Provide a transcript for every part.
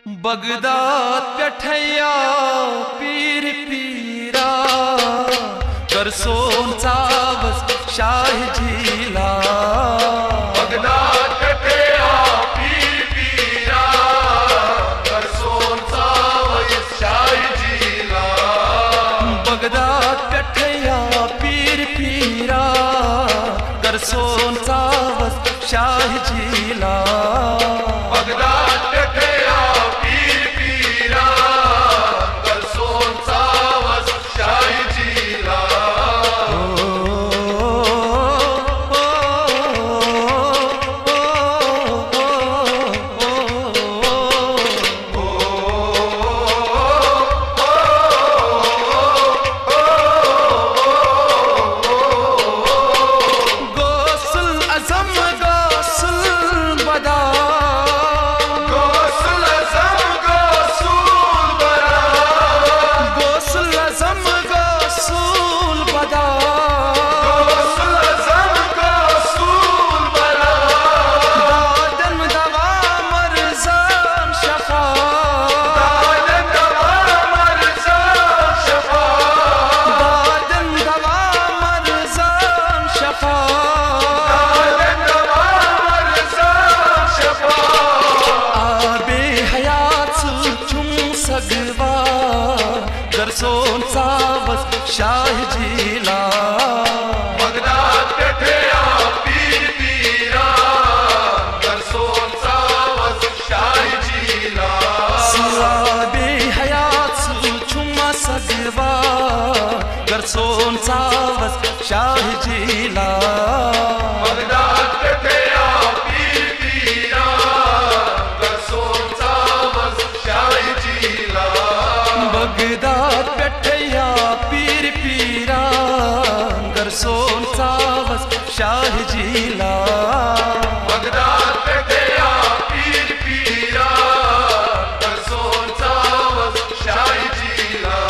Baghdad कठैया पीर पीरा कर सोन चावस शाह झीला। बगदाद कठैया पीर पीरा कर सोन चावस शाह झीला। बगदाद कठैया पीर पीरा कर सोन चावस शाह झीला। बगदाद कठैया पीर पीरा कर सोन चावस शाह झीला। सोन चावस शाह झीला। बगदाद कठैया पीर पीरा कर सोन चावस शाह झीला। सुआबे हयात छुमा सगवा कर सोन चावस शाह झीला। बगदाद कठैया पीर पीरा कर सोन चावस शाह झीला। बगदाद कठैया पीर पीरा कर सोन चावस शाह झीला। बगदाद कठैया पीर पीरा कर सोन चावस शाह झीला।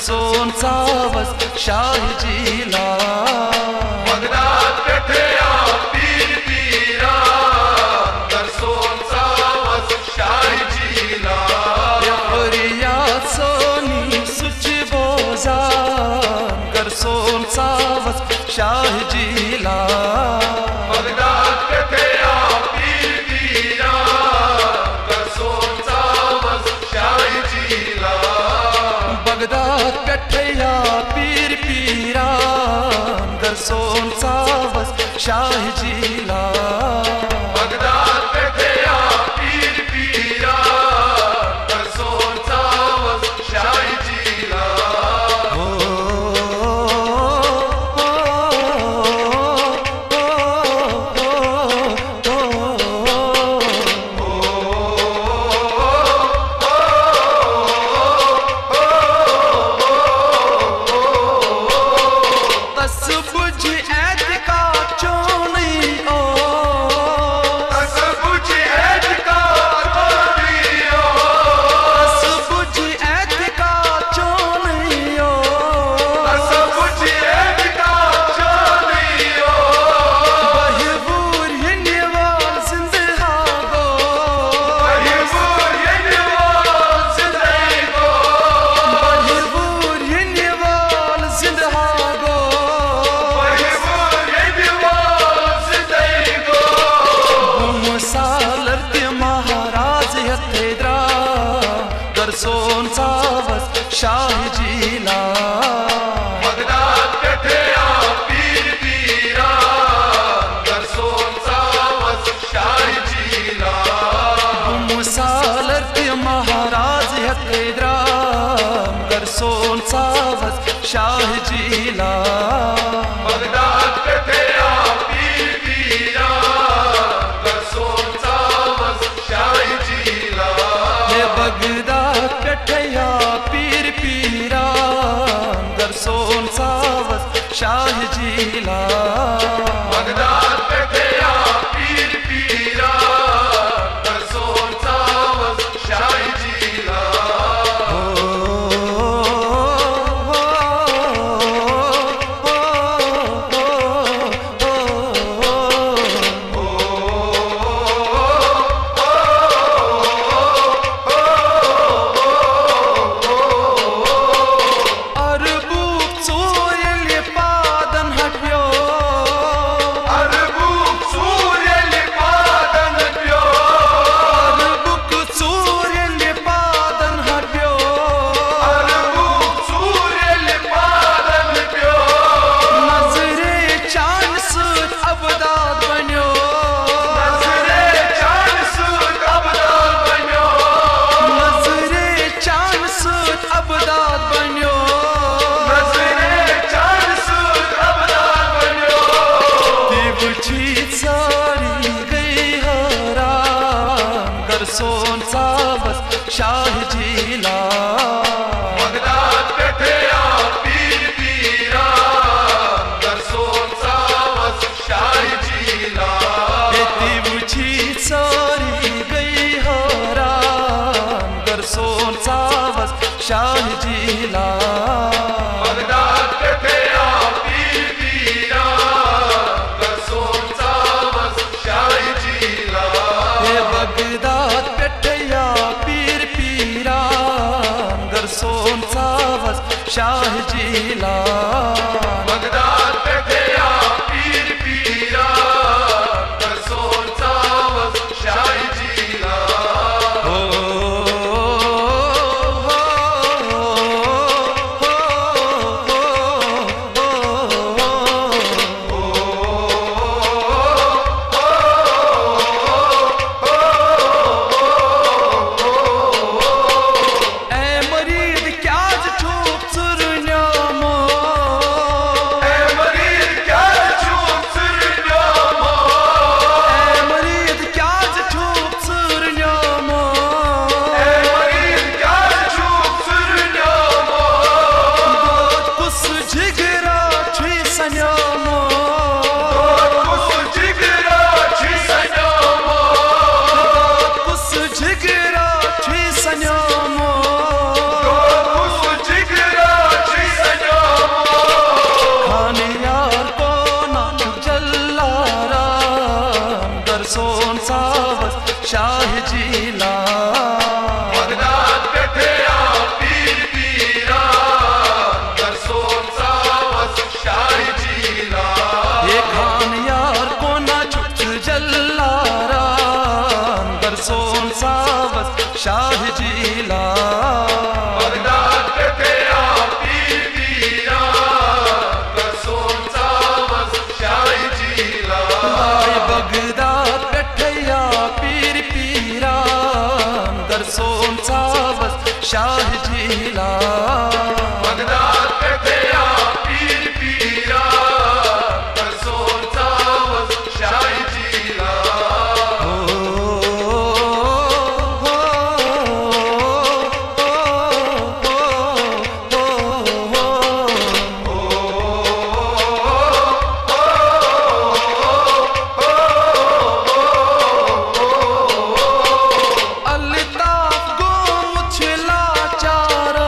सोन चावस शाह झीला। बगदाद कठैया पीर पीरा कर सोन चावस शाह झीला। फरियाद सोनी सुच बोजा कर सोन चावस शाह झीला। बगदाद कठैया पीर पीरा कर सोन चावस शाह झीला। बगदाद कठैया पीर पीरा कर सोन चावस शाह झीला। बगदाद कठैया पीर पीरा कर सोन चावस शाह झीला। बुझ ऐत का चो नहीं शाह जीला बगदाद पेठया पीर पीरा दरसोन सावस शाह जीला मुसालर के महाराज हतेद्रा दरसोन सावस शाह जीला बगदाद पेठया पीर पीरा दरसोन सावस शाह जीला बगदाद पेठया पीर पीरा दरसोन सावस शाह जीला बगदाद पेठया पीर पीरा दरसोन सावस शाह जीला दरसोन सावस शाह जीला बगदाद पेठया पीर पीरा दरसोन सावस शाह जीला मुझी सारी गई हराम दरसोन सावस शाह जीला बगदाद पेठया पीर पीरा दरसोन सावस शाह जीला बगदाद पेठया पीर पीरा दरसोन सावस शाह जीला बगदाद पेठया पीर पीरा दरसोन सावस शाह जीला दरसोन सावस शाह जीला बगदाद पेठया पीर पीरा दरसोन सावस शाह जीला ये खान यार को ना छुट जल्लारा दरसोन सावस शाह जीला बगदाद पेठया पीर पीरा दरसोन सावस शाह जीला बगदाद पेठया पीर पीरा दरसोन सावस शाह जीला बगदाद पेठया पीर पीरा दरसोन सावस शाह जीला अल्ताफ गो मुछला चारा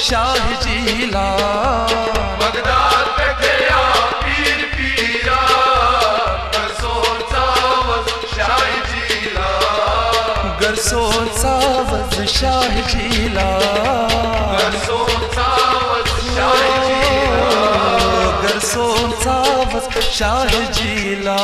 शाह जीला बगदाद पे थे पीर पीरा गरसोन सावज शाह जीला गरसोन सावज शाह जीला गरसोन सावज शाह जीला गरसोन सावज शाह जीला